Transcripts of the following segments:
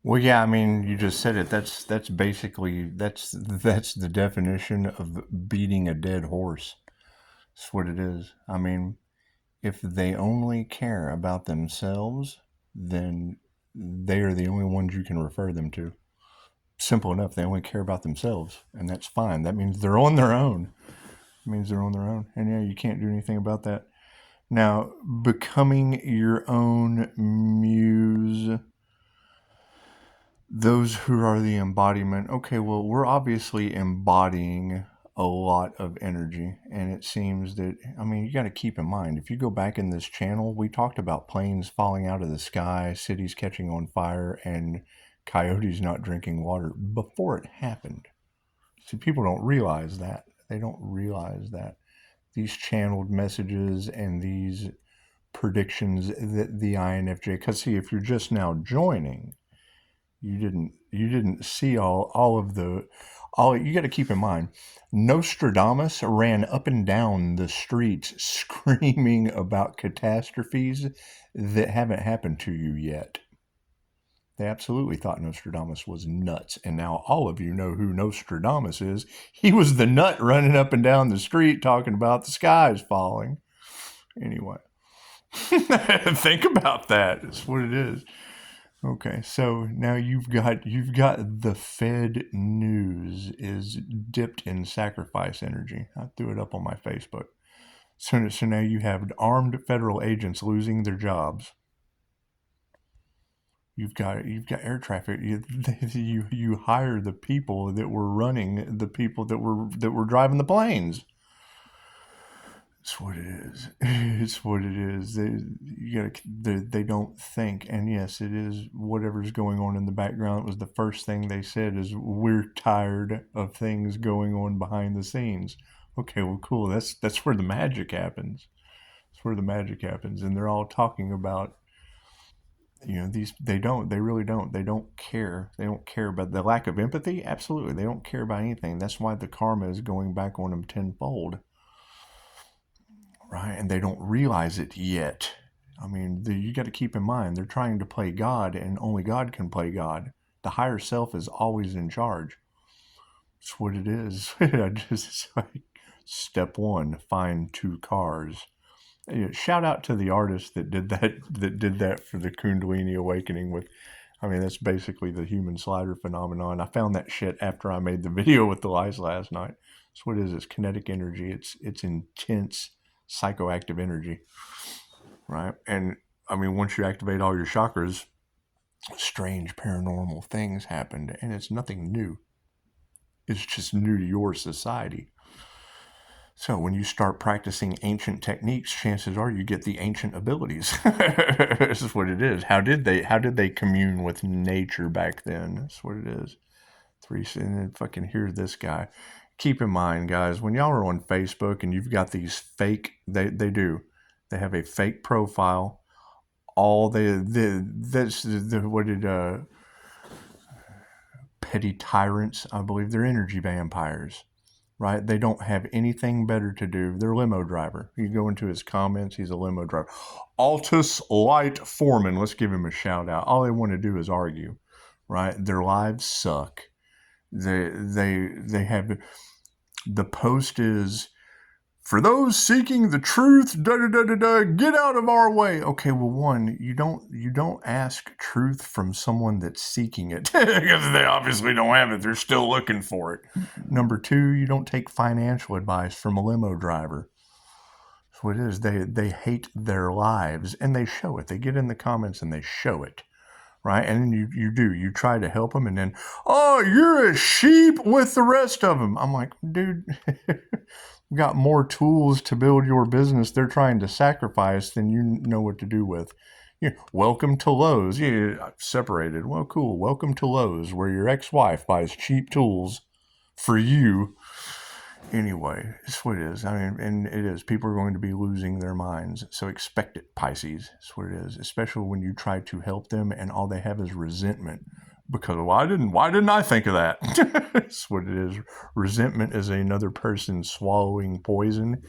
Well, yeah, I mean, you just said it. That's basically that's the definition of beating a dead horse. That's what it is. I mean, if they only care about themselves, then they are the only ones you can refer them to. Simple enough. They only care about themselves, and that's fine. That means they're on their own. It means they're on their own, and yeah, you can't do anything about that. Now, becoming your own muse, those who are the embodiment. Okay, well, we're obviously embodying a lot of energy, and it seems that, I mean, you got to keep in mind, if you go back in this channel, we talked about planes falling out of the sky, cities catching on fire, and coyotes not drinking water before it happened. See, people don't realize that. They don't realize that these channeled messages and these predictions that the INFJ, because see, if you're just now joining, you didn't see all of the, you got to keep in mind, Nostradamus ran up and down the streets screaming about catastrophes that haven't happened to you yet. They absolutely thought Nostradamus was nuts. And now all of you know who Nostradamus is. He was the nut running up and down the street talking about the skies falling. Anyway, think about that. That's what it is. Okay, so now you've got the FEDnews is dipped in sacrifice energy. I threw it up on my Facebook. So now you have armed federal agents losing their jobs. You've got air traffic. You hire the people that were running, the people that were driving the planes. It's what it is. It's what it is. They don't think, and yes, it is whatever's going on in the background. It was the first thing they said is we're tired of things going on behind the scenes. Okay, well, cool. That's where the magic happens. That's where the magic happens, and they're all talking about. They really don't. They don't care. They don't care about the lack of empathy. Absolutely. They don't care about anything. That's why the karma is going back on them tenfold. Right? And they don't realize it yet. I mean, you got to keep in mind, they're trying to play God, and only God can play God. The higher self is always in charge. That's what it is. It's like, step one, find 2 cars. Shout out to the artist that did that for the Kundalini awakening with, I mean, that's basically the human slider phenomenon. I found that shit after I made the video with the lights last night. So what is this? Kinetic energy. It's intense psychoactive energy, right? And I mean, once you activate all your chakras, strange paranormal things happen, and it's nothing new. It's just new to your society. So when you start practicing ancient techniques, chances are you get the ancient abilities. This is what it is. How did they commune with nature back then? That's what it is. And then fucking here's this guy. Keep in mind, guys, when y'all are on Facebook and you've got these fake, they have a fake profile. All petty tyrants, I believe they're energy vampires. Right? They don't have anything better to do. They're a limo driver. You go into his comments, he's a limo driver. Altus Light Foreman, let's give him a shout out. All they want to do is argue, right? Their lives suck. They have, the post is, for those seeking the truth, get out of our way. Okay, well, one, you don't ask truth from someone that's seeking it because they obviously don't have it. They're still looking for it. Number 2, you don't take financial advice from a limo driver. That's what it is. They hate their lives, and they show it. They get in the comments and they show it. Right? And then you try to help them, and then, oh, you're a sheep with the rest of them. I'm like, dude, got more tools to build your business they're trying to sacrifice than you know what to do with. Welcome to Lowe's. Yeah, separated. Well, cool. Welcome to Lowe's, where your ex-wife buys cheap tools for you. Anyway, it's what it is. I mean, and it is. People are going to be losing their minds. So expect it, Pisces. That's what it is. Especially when you try to help them and all they have is resentment. Because why didn't I think of that? That's what it is. Resentment is another person swallowing poison.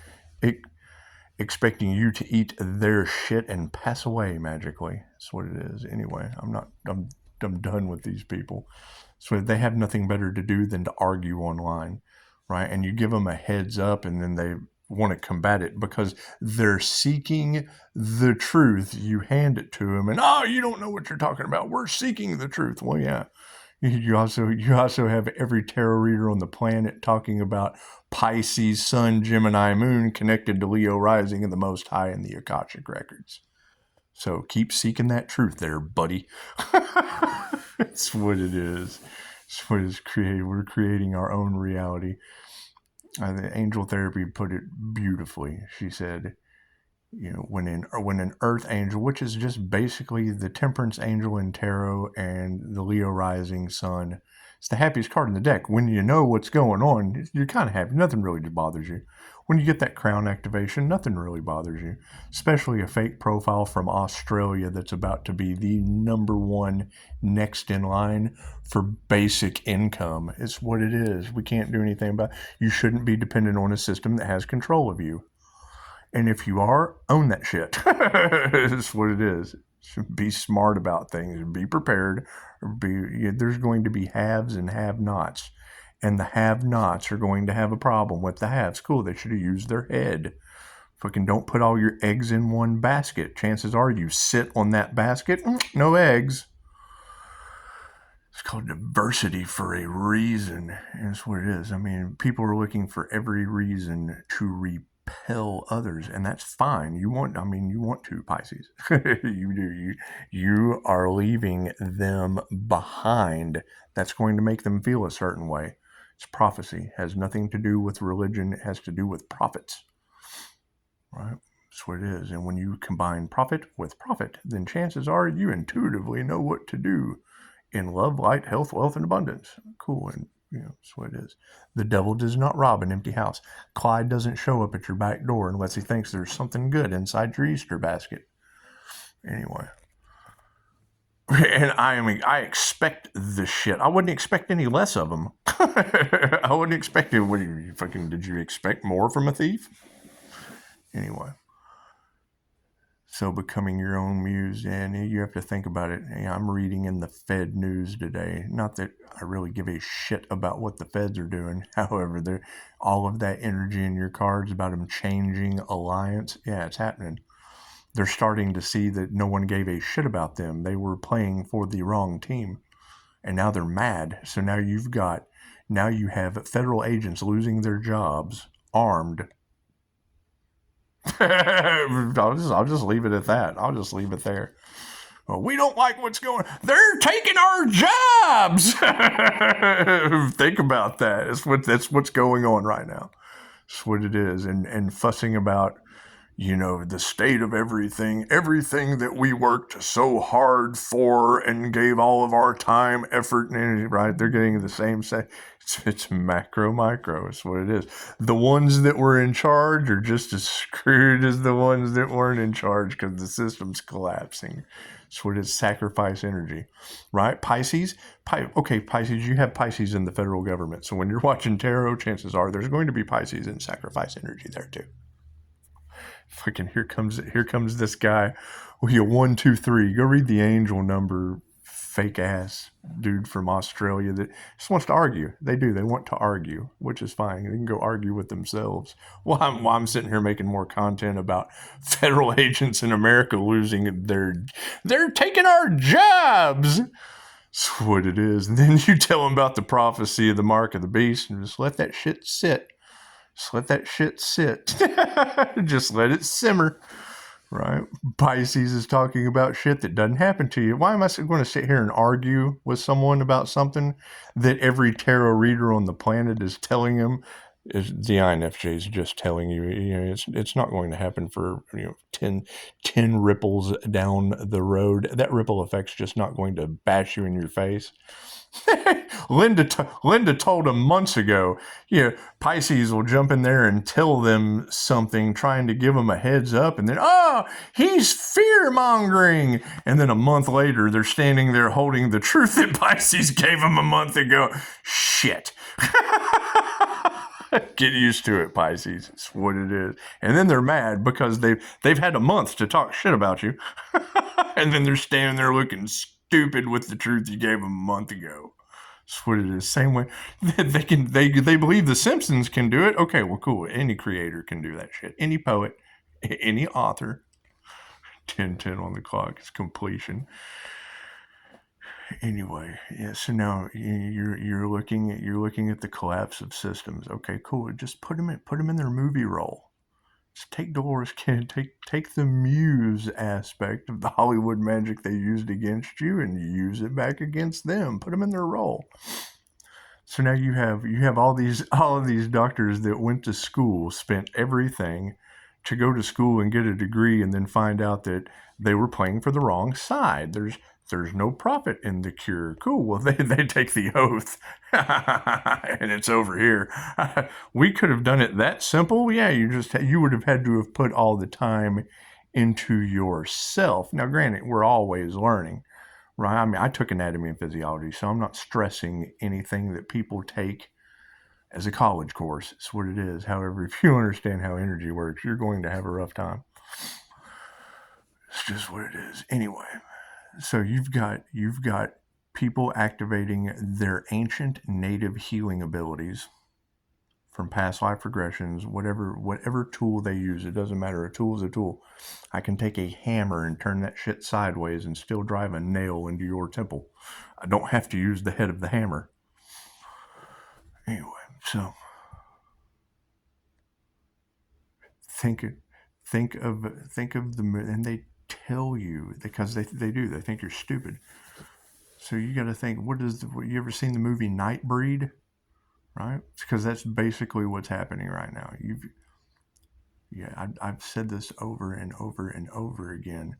expecting you to eat their shit and pass away magically. That's what it is. Anyway, I'm done with these people. So they have nothing better to do than to argue online, right? And you give them a heads up, and then they want to combat it because they're seeking the truth. You hand it to them, and you don't know what you're talking about. We're seeking the truth. Well, yeah. You also have every tarot reader on the planet talking about Pisces, Sun, Gemini, Moon connected to Leo rising and the Most High in the Akashic records. So keep seeking that truth there, buddy. That's what it is. It's what is created. We're creating our own reality. The Angel Therapy put it beautifully. She said, when an Earth Angel, which is just basically the Temperance Angel in tarot and the Leo rising Sun, it's the happiest card in the deck. When you know what's going on, you're kind of happy. Nothing really bothers you. When you get that crown activation, nothing really bothers you, especially a fake profile from Australia that's about to be the #1 next in line for basic income. It's what it is. We can't do anything about it. You shouldn't be dependent on a system that has control of you. And if you are, own that shit. That's what it is. Be smart about things. Be prepared. There's going to be haves and have-nots. And the have-nots are going to have a problem with the haves. Cool, they should have used their head. Fucking don't put all your eggs in one basket. Chances are you sit on that basket, no eggs. It's called diversity for a reason. And that's what it is. I mean, people are looking for every reason to repel others, and that's fine. You want to, Pisces. You do. You are leaving them behind. That's going to make them feel a certain way. It's prophecy. It has nothing to do with religion. It has to do with prophets. Right? That's what it is. And when you combine prophet with profit, then chances are you intuitively know what to do in love, light, health, wealth, and abundance. Cool. And that's what it is. The devil does not rob an empty house. Clyde doesn't show up at your back door unless he thinks there's something good inside your Easter basket. Anyway. And I expect the shit. I wouldn't expect any less of them. I wouldn't expect it. Did you expect more from a thief? Anyway. So becoming your own muse, and you have to think about it. I'm reading in the FEDnews today. Not that I really give a shit about what the feds are doing. However, all of that energy in your cards about them changing alliance. Yeah, it's happening. They're starting to see that no one gave a shit about them. They were playing for the wrong team. And now they're mad. So now you have federal agents losing their jobs, armed. I'll just leave it at that. I'll just leave it there. Well, we don't like what's going on. They're taking our jobs. Think about that. That's what's going on right now. That's what it is. And fussing about, the state of everything that we worked so hard for and gave all of our time, effort, and energy, right? They're getting the same say. It's macro, micro. It's what it is. The ones that were in charge are just as screwed as the ones that weren't in charge because the system's collapsing. It's what it is. Sacrifice energy, right? Pisces. Pisces, you have Pisces in the federal government. So when you're watching tarot, chances are there's going to be Pisces in sacrifice energy there too. Fucking here comes this guy. 1, 2, 3. Go read the angel number. Fake ass dude from Australia that just wants to argue. They want to argue, which is fine. They can go argue with themselves. While I'm sitting here making more content about federal agents in America losing they're taking our jobs. That's what it is. And then you tell them about the prophecy of the mark of the beast and just let that shit sit. Just let that shit sit. Just let it simmer. Right? Pisces is talking about shit that doesn't happen to you. Why am I going to sit here and argue with someone about something that every tarot reader on the planet is telling them? The INFJ is just telling you, it's not going to happen for 10 ripples down the road. That ripple effect's just not going to bash you in your face. Linda told him months ago, Pisces will jump in there and tell them something, trying to give them a heads up, and then, he's fear-mongering. And then a month later, they're standing there holding the truth that Pisces gave them a month ago. Shit. Get used to it, Pisces. It's what it is. And then they're mad because they've had a month to talk shit about you. And then they're standing there looking stupid with the truth you gave them a month ago. That's what it is. Same way they believe the Simpsons can do it. Okay, well, cool. Any creator can do that shit. Any poet, any author. 10:10 on the clock. It's completion. Anyway, yeah. So now you're looking at the collapse of systems. Okay, cool. Just put them in their movie role. Just take Dolores Cannon, take the Muse aspect of the Hollywood magic they used against you, and use it back against them. Put them in their role. So now you have all of these doctors that went to school, spent everything to go to school and get a degree, and then find out that they were playing for the wrong side. There's no profit in the cure. Cool. Well, they take the oath, and it's over here. We could have done it that simple. Yeah, you would have had to have put all the time into yourself. Now, granted, we're always learning, right? I mean, I took anatomy and physiology, so I'm not stressing anything that people take as a college course. It's what it is. However, if you understand how energy works, you're going to have a rough time. It's just what it is. Anyway, so you've got people activating their ancient native healing abilities from past life regressions, whatever tool they use. It doesn't matter. A tool is a tool. I can take a hammer and turn that shit sideways and still drive a nail into your temple. I don't have to use the head of the hammer. Anyway, so think of the, and they tell you, because they think you're stupid. So you got to think, you ever seen the movie Nightbreed? Right? Because that's basically what's happening right now. I've said this over and over and over again.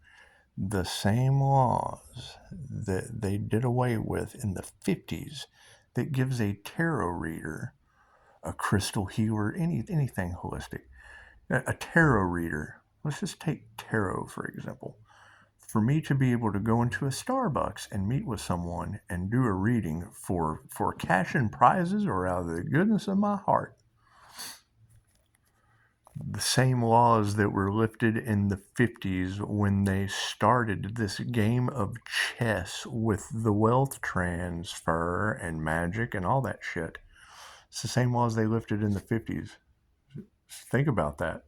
The same laws that they did away with in the 50s that gives a tarot reader, a crystal healer, anything holistic, a tarot reader. Let's just take tarot, for example. For me to be able to go into a Starbucks and meet with someone and do a reading for cash and prizes or out of the goodness of my heart, the same laws that were lifted in the 50s when they started this game of chess with the wealth transfer and magic and all that shit. It's the same laws they lifted in the 50s. Think about that.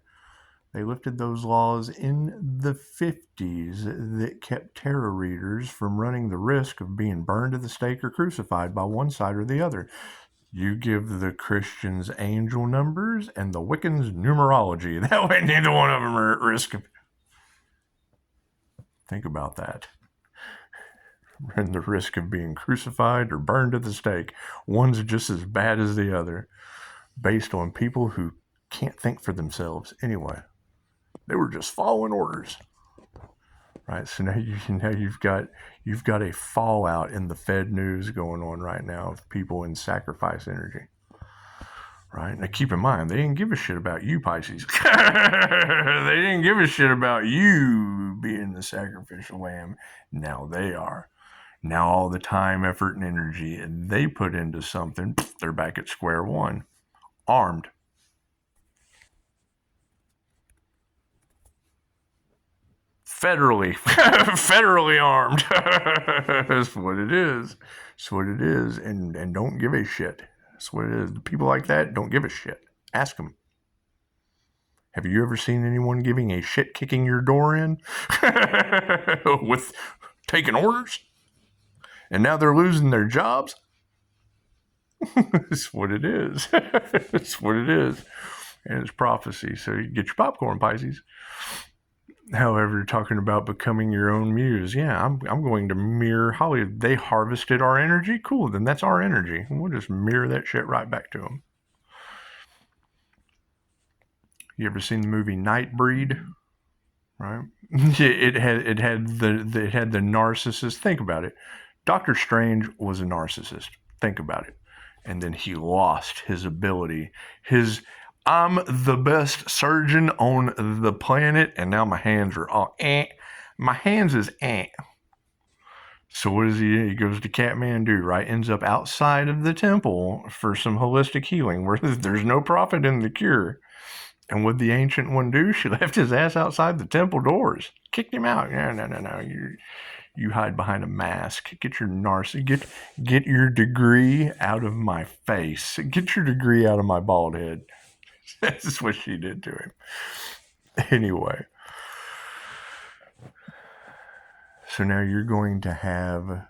They lifted those laws in the 50s that kept tarot readers from running the risk of being burned at the stake or crucified by one side or the other. You give the Christians angel numbers and the Wiccans numerology. That way neither one of them are at risk. Think about that. Run the risk of being crucified or burned at the stake. One's just as bad as the other, based on people who can't think for themselves. Anyway, they were just following orders, right? So now you've got a fallout in the FEDnews going on right now of people in sacrifice energy, right? Now keep in mind, they didn't give a shit about you, Pisces. They didn't give a shit about you being the sacrificial lamb. Now they are. Now all the time, effort, and energy they put into something, they're back at square one, armed. Federally armed. That's what it is. That's what it is. And don't give a shit. That's what it is. People like that don't give a shit. Ask them. Have you ever seen anyone giving a shit kicking your door in? With taking orders? And now they're losing their jobs? That's what it is. That's what it is. And it's prophecy. So you get your popcorn, Pisces. However, you're talking about becoming your own muse. Yeah, I'm going to mirror Hollywood. They harvested our energy. Cool, then that's our energy. We'll just mirror that shit right back to them. You ever seen the movie Nightbreed? Right? It had the narcissist. Think about it. Doctor Strange was a narcissist. Think about it. And then he lost his ability. I'm the best surgeon on the planet, and now my hands are all My hands is So what does he goes to Kathmandu, right? Ends up outside of the temple for some holistic healing where there's no profit in the cure. And what the ancient one do? She left his ass outside the temple doors. Kicked him out. No. You hide behind a mask. Get your get your degree out of my face. Get your degree out of my bald head. That's what she did to him. Anyway. So now you're going to have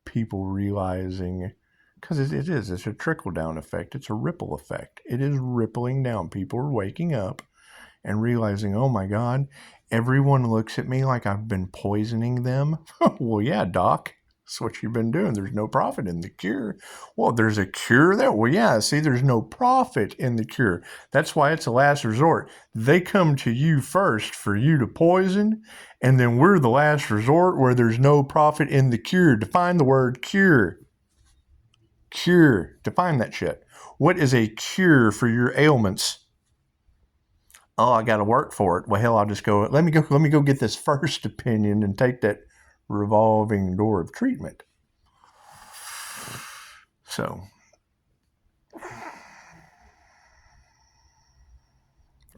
people realizing, because it's a trickle down effect. It's a ripple effect. It is rippling down. People are waking up and realizing, oh my God, everyone looks at me like I've been poisoning them. Well, yeah, doc, that's what you've been doing. There's no profit in the cure. Well, there's a cure there. Well, yeah, see, there's no profit in the cure. That's why it's a last resort. They come to you first for you to poison, and then we're the last resort where there's no profit in the cure. Define the word cure. Cure. Define that shit. What is a cure for your ailments? Oh, I got to work for it. Well, hell, I'll just go. Let me go get this first opinion and take that revolving door of treatment. So,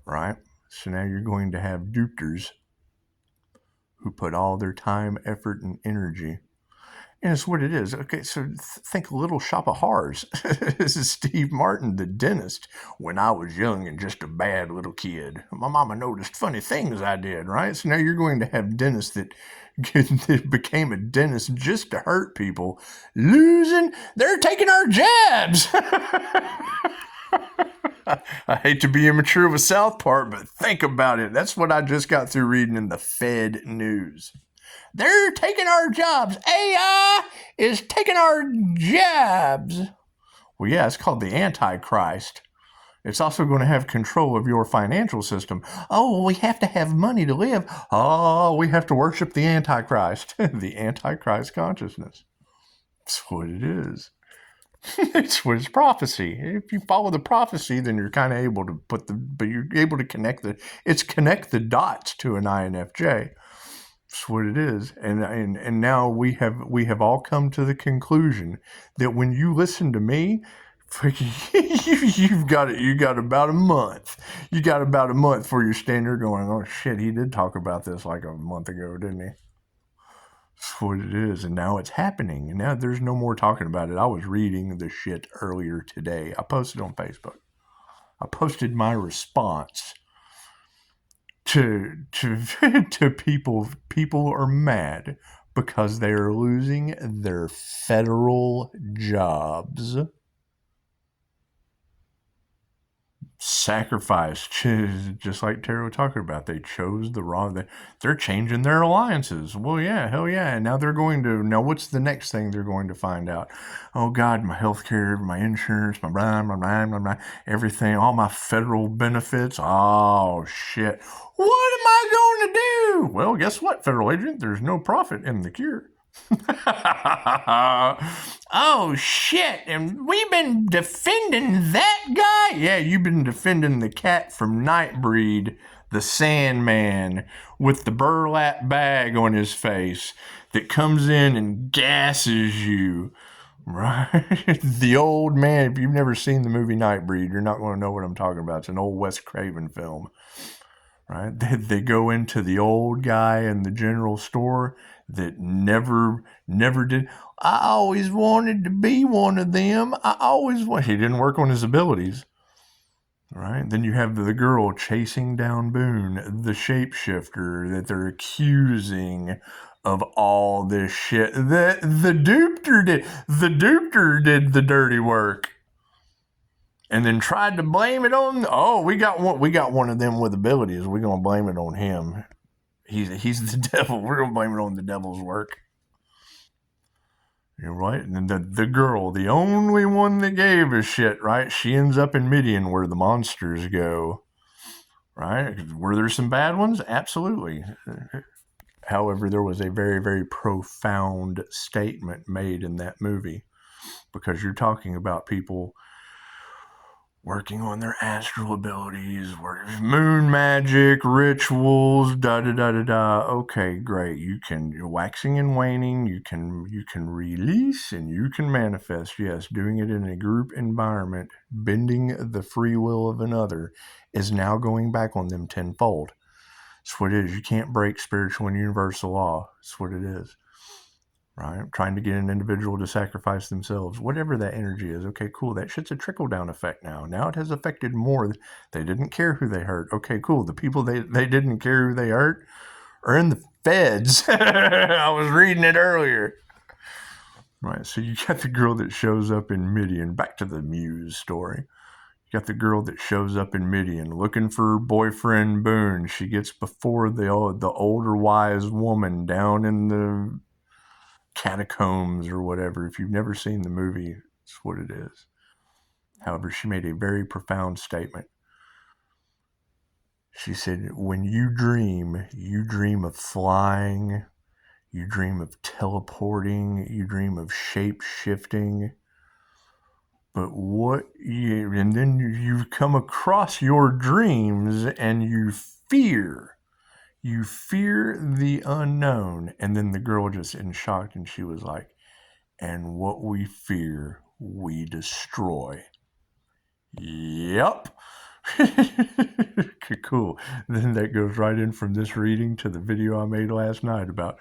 right? So now you're going to have dupers who put all their time, effort, and energy. And it's what it is. Okay, so think Little Shop of Horrors. This is Steve Martin, the dentist. When I was young and just a bad little kid, my mama noticed funny things I did, right? So now you're going to have dentists that became a dentist just to hurt people. They're taking our jabs. I hate to be immature with South Park, but think about it. That's what I just got through reading in the FEDnews. They're taking our jobs. AI is taking our jobs. Well, yeah, it's called the Antichrist. It's also going to have control of your financial system. Oh, we have to have money to live. Oh, we have to worship the Antichrist. The Antichrist consciousness. That's what it is. It's prophecy. If you follow the prophecy, then you're kind of able to but you're able to connect the dots to an INFJ. That's what it is. And now we have all come to the conclusion that when you listen to me, you got about a month. You got about a month before you're standing there going, oh shit, he did talk about this like a month ago, didn't he? That's what it is. And now it's happening. And now there's no more talking about it. I was reading the shit earlier today. I posted on Facebook. I posted my response to people. People are mad because they are losing their federal jobs. Sacrifice, just like Tarot talking about. They chose the wrong. They're changing their alliances. Well, yeah, hell yeah. And now now what's the next thing they're going to find out? Oh God, my health care, my insurance, my everything, all my federal benefits. Oh shit. What am I going to do? Well, guess what, federal agent? There's no profit in the cure. Oh shit, and we've been defending that guy? Yeah, you've been defending the cat from Nightbreed, the Sandman, with the burlap bag on his face that comes in and gasses you. Right? The old man, if you've never seen the movie Nightbreed, you're not going to know what I'm talking about. It's an old Wes Craven film. Right? They go into the old guy in the general store that never did. I always wanted to be one of them. He didn't work on his abilities. Right? Then you have the girl chasing down Boone, the shapeshifter that they're accusing of all this shit. The dupter did. The dupter did the dirty work. And then tried to blame it on, we got one of them with abilities. We're going to blame it on him. He's the devil. We're going to blame it on the devil's work. You're right. And then the girl, the only one that gave a shit, right? She ends up in Midian where the monsters go. Right? Were there some bad ones? Absolutely. However, there was a very, very profound statement made in that movie because you're talking about people working on their astral abilities, moon magic, rituals, da da da da da. Okay, great. You're waxing and waning. You can release and you can manifest. Yes, doing it in a group environment, bending the free will of another, is now going back on them tenfold. That's what it is. You can't break spiritual and universal law. That's what it is. Right? Trying to get an individual to sacrifice themselves, whatever that energy is. Okay, cool. That shit's a trickle-down effect now. Now it has affected more. They didn't care who they hurt. Okay, cool. The people they didn't care who they hurt are in the feds. I was reading it earlier. Right, so you got the girl that shows up in Midian. Back to the Muse story. You got the girl that shows up in Midian looking for her boyfriend Boone. She gets before the older wise woman down in the catacombs or whatever. If you've never seen the movie, it's what it is. However, she made a very profound statement. She said, when you dream of flying, you dream of teleporting, you dream of shape-shifting. But and then you come across your dreams and you fear the unknown. And then the girl just in shock, and she was like, and what we fear, we destroy. Yep. Cool. Then that goes right in from this reading to the video I made last night about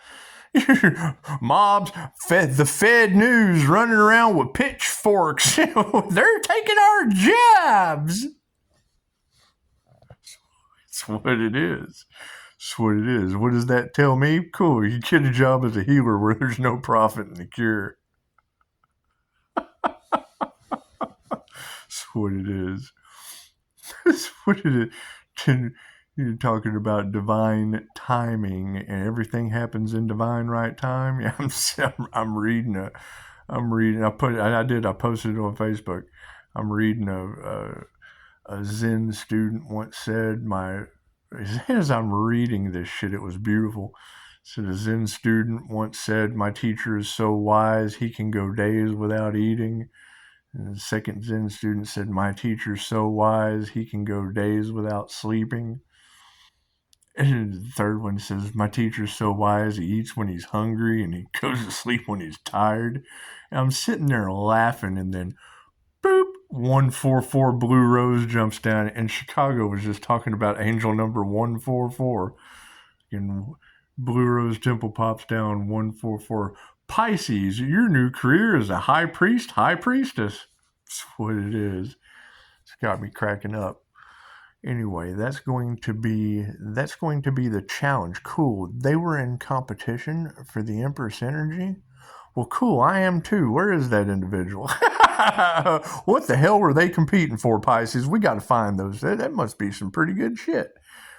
mobs, the FEDnews running around with pitchforks. They're taking our jobs. That's what it is. That's what it is. What does that tell me? Cool. You get a job as a healer where there's no profit in the cure. That's what it is. That's what it is. You're talking about divine timing and everything happens in divine right time. Yeah, I'm reading. I posted it on Facebook. I'm reading a Zen student once said, as I'm reading this shit, it was beautiful. So the Zen student once said, my teacher is so wise, he can go days without eating. And the second Zen student said, my teacher's so wise, he can go days without sleeping. And the third one says, my teacher's so wise, he eats when he's hungry and he goes to sleep when he's tired. And I'm sitting there laughing, and then, boop, 144 Blue Rose jumps down. And Chicago was just talking about angel number 144. And Blue Rose Temple pops down 144. Pisces, your new career is a high priest, high priestess. That's what it is. It's got me cracking up. Anyway, that's going to be the challenge. Cool. They were in competition for the Empress energy. Well, cool. I am too. Where is that individual? What the hell were they competing for, Pisces? We got to find those. That must be some pretty good shit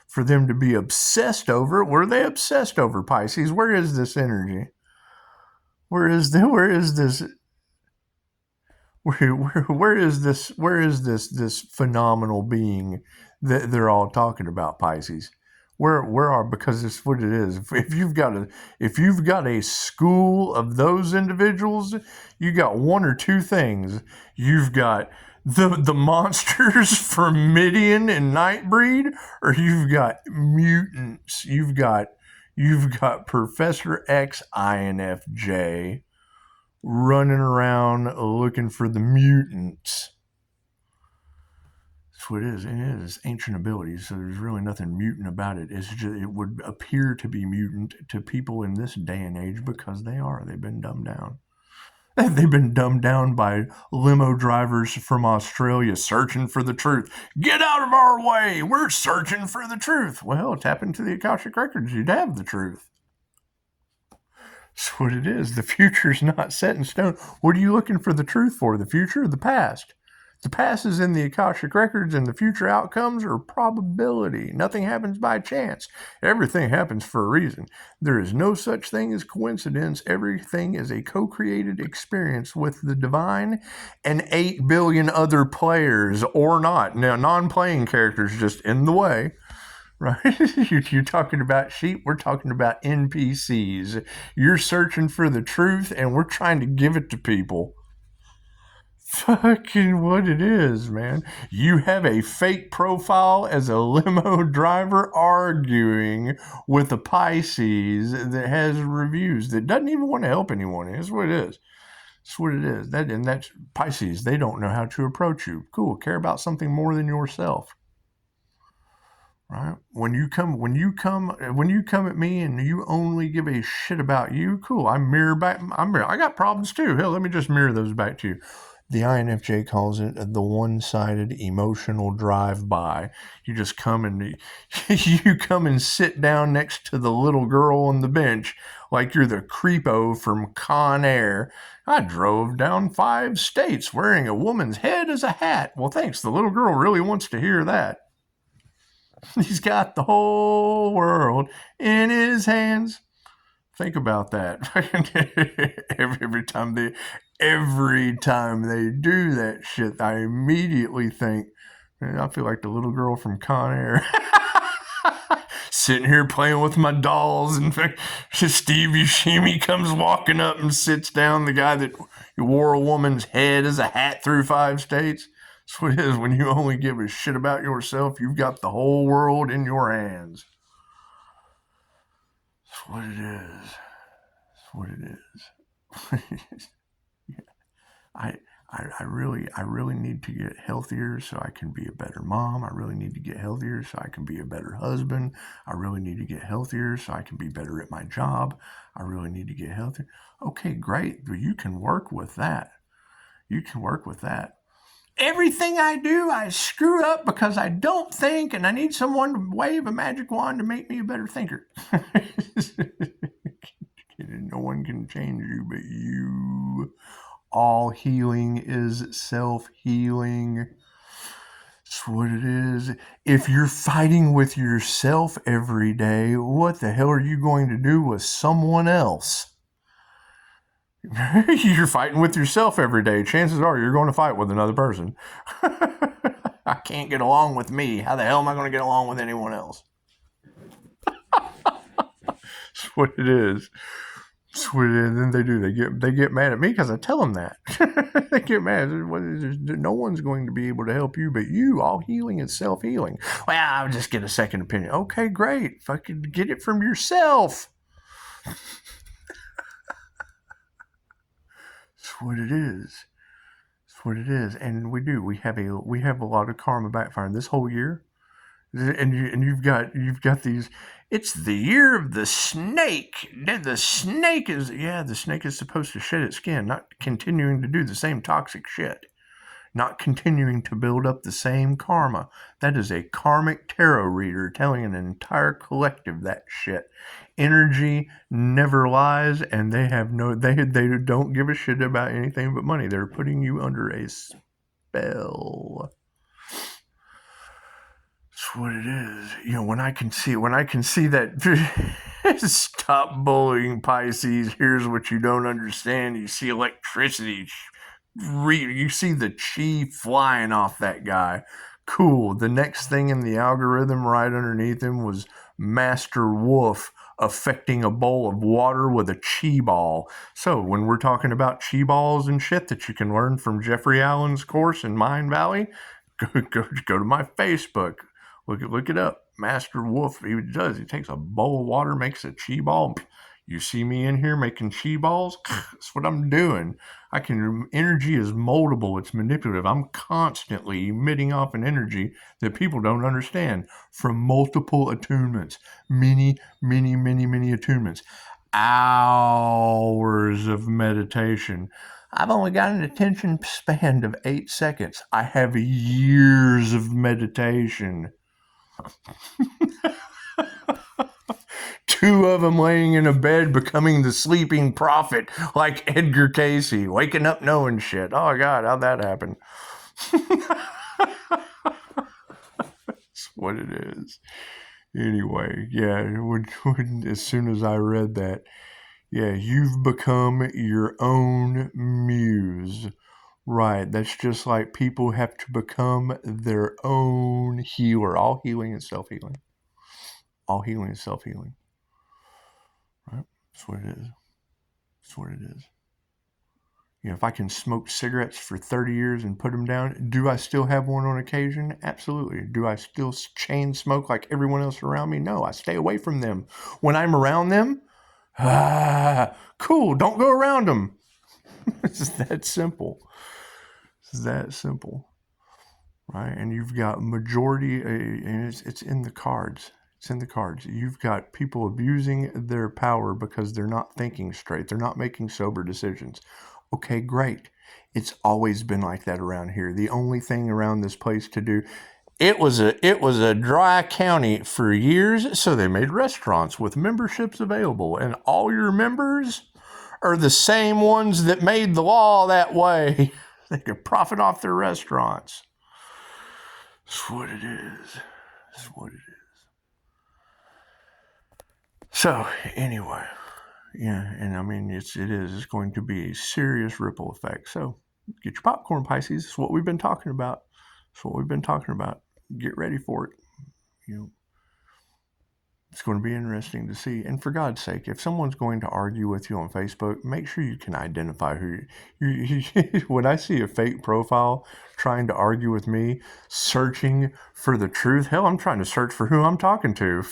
for them to be obsessed over it. Were they obsessed over, Pisces? Where is this energy? Where is this phenomenal being that they're all talking about, Pisces? Because it's what it is. If you've got a school of those individuals, you got one or two things. You've got the monsters from Midian and Nightbreed, or you've got mutants. You've got Professor X, INFJ running around looking for the mutants. That's what it is. It is ancient abilities, so there's really nothing mutant about it. It's just, it would appear to be mutant to people in this day and age because they've been dumbed down. They've been dumbed down by limo drivers from Australia searching for the truth. Get out of our way! We're searching for the truth. Well, tap into the Akashic Records. You'd have the truth. That's what it is. The future's not set in stone. What are you looking for the truth for? The future or the past? The past is in the Akashic Records, and the future outcomes are probability. Nothing happens by chance. Everything happens for a reason. There is no such thing as coincidence. Everything is a co-created experience with the divine and 8 billion other players, or not. Now, non-playing characters just in the way. Right? You're talking about sheep. We're talking about NPCs. You're searching for the truth, and we're trying to give it to people fucking what it is, man. You have a fake profile as a limo driver arguing with a Pisces that has reviews that doesn't even want to help anyone. That's what it is. That's what it is. That's Pisces. They don't know how to approach you. Cool. Care about something more than yourself. Right? When you come at me and you only give a shit about you, cool. I mirror back. I got problems too. Hell, let me just mirror those back to you. The INFJ calls it the one-sided emotional drive-by. You just come and you come and sit down next to the little girl on the bench like you're the creepo from Con Air. I drove down 5 states wearing a woman's head as a hat. Well, thanks. The little girl really wants to hear that. He's got the whole world in his hands. Think about that. every time they do that shit, I immediately think, man, I feel like the little girl from Con Air. Sitting here playing with my dolls, and Steve Buscemi comes walking up and sits down. The guy that wore a woman's head as a hat through 5 states. That's what it is. When you only give a shit about yourself, you've got the whole world in your hands. That's what it is. That's what it is. I really need to get healthier so I can be a better mom. I really need to get healthier so I can be a better husband. I really need to get healthier so I can be better at my job. I really need to get healthier. Okay, great. But you can work with that. You can work with that. Everything I do, I screw up because I don't think, and I need someone to wave a magic wand to make me a better thinker. No one can change you but you. All healing is self-healing. That's what it is. If you're fighting with yourself every day, what the hell are you going to do with someone else? You're fighting with yourself every day. Chances are you're going to fight with another person. I can't get along with me. How the hell am I going to get along with anyone else? That's what it is. That's what it is. And then they do. They get mad at me because I tell them that. They get mad. No one's going to be able to help you but you. All healing is self-healing. Well, I'll just get a second opinion. Okay, great. Fucking get it from yourself. That's what it is. That's what it is. And we do. We have a lot of karma backfiring this whole year. And you've got these. It's the year of the snake. The snake is supposed to shed its skin, not continuing to do the same toxic shit, not continuing to build up the same karma. That is a karmic tarot reader telling an entire collective that shit. Energy never lies, and they don't give a shit about anything but money. They're putting you under a spell. That's what it is. When I can see that stop bullying Pisces, here's what you don't understand. You see electricity, you see the chi flying off that guy. Cool. The next thing in the algorithm right underneath him was Master Wolf affecting a bowl of water with a chi ball. So when we're talking about chi balls and shit that you can learn from Jeffrey Allen's course in Mind Valley, go to my Facebook. Look it up. Master Wolf, he takes a bowl of water, makes a chi ball. You see me in here making chi balls? That's what I'm doing. Energy is moldable. It's manipulative. I'm constantly emitting off an energy that people don't understand from multiple attunements. Many, many, many, many attunements. Hours of meditation. I've only got an attention span of 8 seconds. I have years of meditation. 2 of them laying in a bed becoming the sleeping prophet like Edgar Casey, waking up knowing shit. Oh God, how'd that happen? That's what it is. Anyway, yeah, as soon as I read that, yeah, you've become your own muse. Right, that's just like people have to become their own healer. All healing is self-healing. All healing is self-healing. Right? That's what it is. That's what it is. if I can smoke cigarettes for 30 years and put them down, do I still have one on occasion? Absolutely. Do I still chain smoke like everyone else around me? No, I stay away from them. When I'm around them, cool, don't go around them. It's that simple. It's that simple. Right? And you've got majority, and it's in the cards. It's in the cards. You've got people abusing their power because they're not thinking straight. They're not making sober decisions. Okay, great. It's always been like that around here. The only thing around this place to do, it was a dry county for years, so they made restaurants with memberships available, and all your members are the same ones that made the law that way. They could profit off their restaurants. That's what it is. That's what it is. So, anyway, yeah, and I mean, it's going to be a serious ripple effect. So, get your popcorn, Pisces. It's what we've been talking about. It's what we've been talking about. Get ready for it. It's going to be interesting to see. And for God's sake, if someone's going to argue with you on Facebook, make sure you can identify who you when I see a fake profile trying to argue with me, searching for the truth, hell, I'm trying to search for who I'm talking to.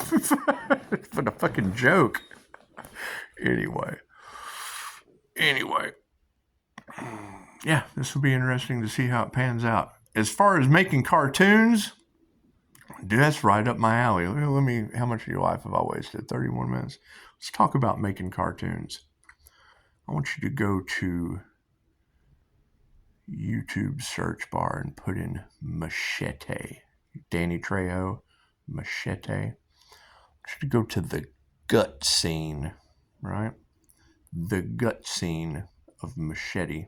What a fucking joke. Anyway. Yeah, this will be interesting to see how it pans out. As far as making cartoons, dude, that's right up my alley. How much of your life have I wasted? 31 minutes. Let's talk about making cartoons. I want you to go to YouTube search bar and put in machete. Danny Trejo, machete. I want you to go to the gut scene, right? The gut scene of machete.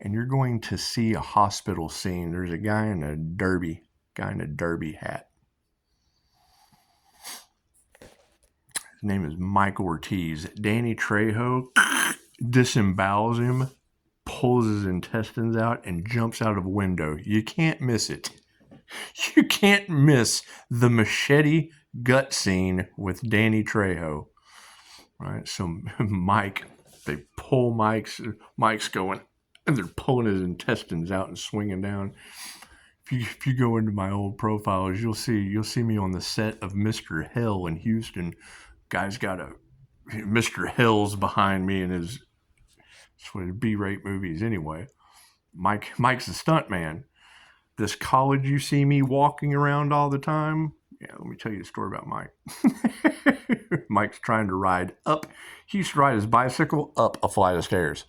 And you're going to see a hospital scene. There's a guy in a derby hat. His name is Mike Ortiz. Danny Trejo disembowels him, pulls his intestines out, and jumps out of a window. You can't miss it. You can't miss the machete gut scene with Danny Trejo. Right? So Mike, they pull Mike's going, and they're pulling his intestines out and swinging down. If you go into my old profiles, you'll see me on the set of Mr. Hell in Houston. Guy's got Mr. Hell's behind me in his sort of B-rate movies. Anyway, Mike's a stuntman. This college you see me walking around all the time. Yeah, let me tell you a story about Mike. Mike's trying to ride up. He used to ride his bicycle up a flight of stairs.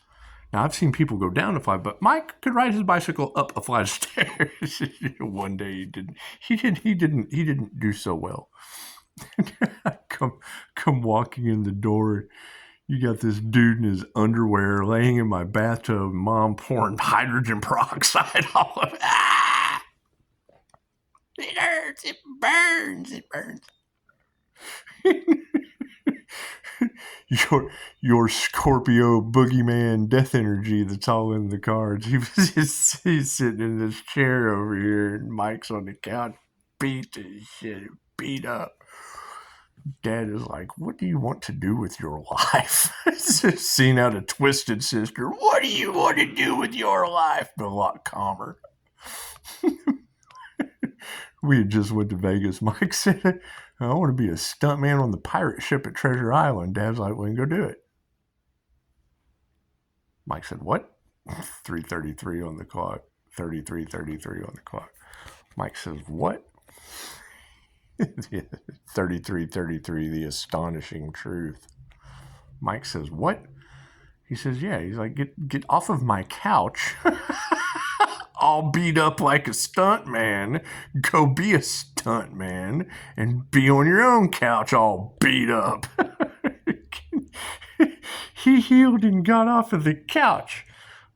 Now, I've seen people go down a flight, but Mike could ride his bicycle up a flight of stairs. One day he didn't do so well. Come walking in the door. You got this dude in his underwear laying in my bathtub, mom pouring hydrogen peroxide all of it. Ah! It hurts, it burns. Your Scorpio boogeyman death energy that's all in the cards. He's sitting in this chair over here, and Mike's on the couch, beat up. Dad is like, what do you want to do with your life? It's a scene out of Twisted Sister. What do you want to do with your life? But a lot calmer. We had just went to Vegas. Mike said, I want to be a stuntman on the pirate ship at Treasure Island. Dad's like, well, go do it. Mike said, what? 3:33 on the clock. 33:33 on the clock. Mike says, what? 33:33, the astonishing truth. Mike says, what? He says, yeah. He's like, get off of my couch. All beat up like a stuntman. Go be a stuntman and be on your own couch all beat up. He healed and got off of the couch.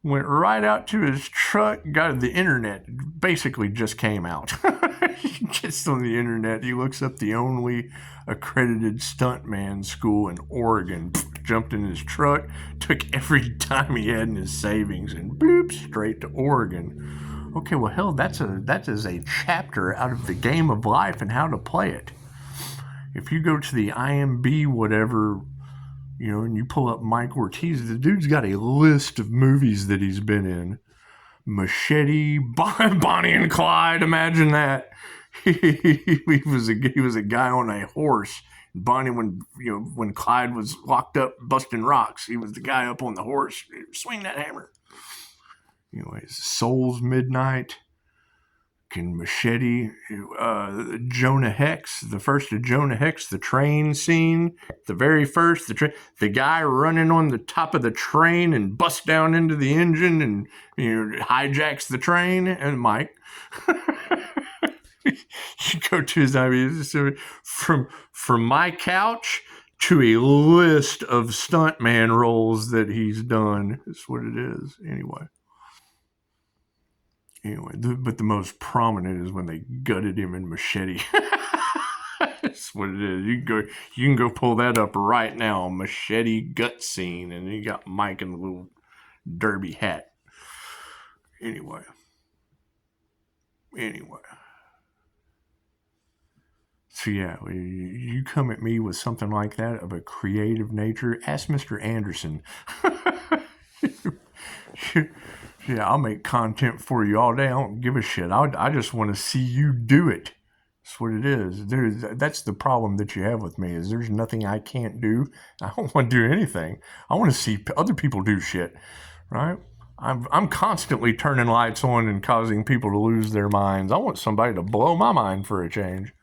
Went right out to his truck, got the internet, basically just came out. He gets on the internet, he looks up the only accredited stuntman school in Oregon, jumped in his truck, took every dime he had in his savings, and bloop, straight to Oregon. Okay, well, hell, that is a chapter out of the game of life and how to play it. If you go to the IMB whatever You know, and you pull up Mike Ortiz, the dude's got a list of movies that he's been in. Machete, Bonnie and Clyde, imagine that. He was a guy on a horse. Bonnie, when Clyde was locked up busting rocks, he was the guy up on the horse. Swing that hammer. Anyways, Souls Midnight, Machete, Jonah Hex, the first of Jonah Hex, the train scene, the very first, the guy running on the top of the train and busts down into the engine and hijacks the train. And Mike, you go to his from my couch to a list of stuntman roles that he's done. That's what it is. Anyway, but the most prominent is when they gutted him in Machete. That's what it is. You can go pull that up right now. Machete gut scene, and you got Mike in the little derby hat. Anyway. So yeah, you come at me with something like that of a creative nature, ask Mr. Anderson. Yeah, I'll make content for you all day. I don't give a shit. I just want to see you do it. That's what it is. That's the problem that you have with me, is there's nothing I can't do. I don't want to do anything. I want to see other people do shit, right? I'm constantly turning lights on and causing people to lose their minds. I want somebody to blow my mind for a change.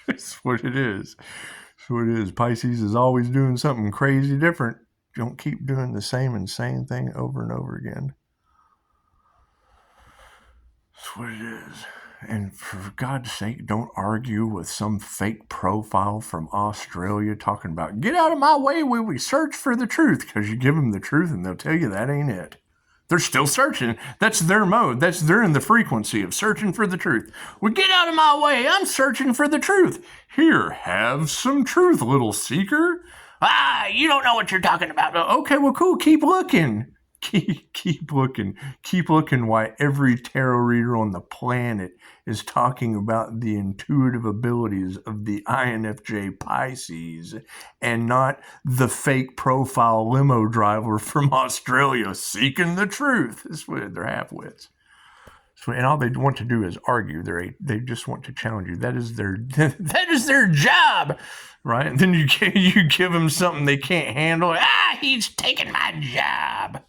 That's what it is. That's what it is. Pisces is always doing something crazy different. Don't keep doing the same insane thing over and over again. That's what it is. And for God's sake, don't argue with some fake profile from Australia talking about, get out of my way when we search for the truth, because you give them the truth and they'll tell you that ain't it. They're still searching. That's their mode. They're in the frequency of searching for the truth. Well, get out of my way. I'm searching for the truth. Here, have some truth, little seeker. You don't know what you're talking about. Okay, well, cool. Keep looking. Keep looking. Keep looking why every tarot reader on the planet is talking about the intuitive abilities of the INFJ Pisces and not the fake profile limo driver from Australia seeking the truth. That's what they're half-wits. So, and all they want to do is argue. They just want to challenge you. That is their job, right? And then you give them something they can't handle. He's taking my job.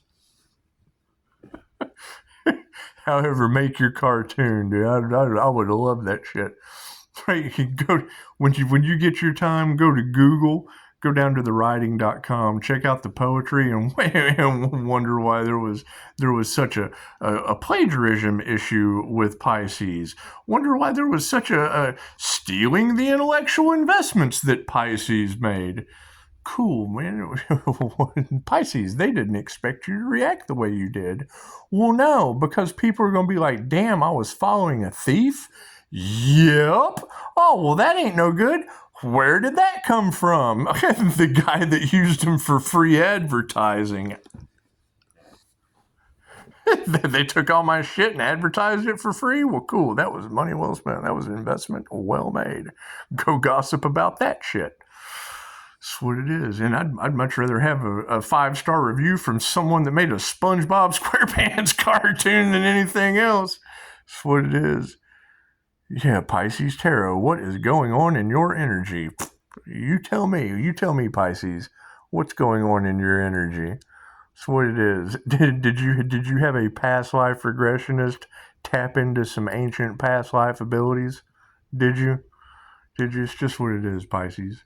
However, make your cartoon, dude. I would have loved that shit. Right? When you get your time, go to Google. Go down to thewriting.com, check out the poetry, and wonder why there was such a plagiarism issue with Pisces. Wonder why there was such a stealing the intellectual investments that Pisces made. Cool, man. Pisces, they didn't expect you to react the way you did. Well, no, because people are going to be like, damn, I was following a thief? Yep. Oh, well, that ain't no good. Where did that come from? The guy that used him for free advertising. They took all my shit and advertised it for free? Well, cool. That was money well spent. That was an investment well made. Go gossip about that shit. That's what it is. And I'd much rather have a 5-star review from someone that made a SpongeBob SquarePants cartoon than anything else. That's what it is. Yeah, Pisces Tarot, what is going on in your energy? You tell me, Pisces, what's going on in your energy? That's what it is. Did you have a past life regressionist tap into some ancient past life abilities? Did you? It's just what it is, Pisces.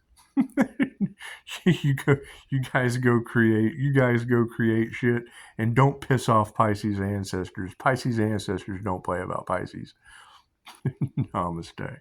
You guys go create shit, and don't piss off Pisces ancestors. Pisces ancestors don't play about Pisces. Namaste.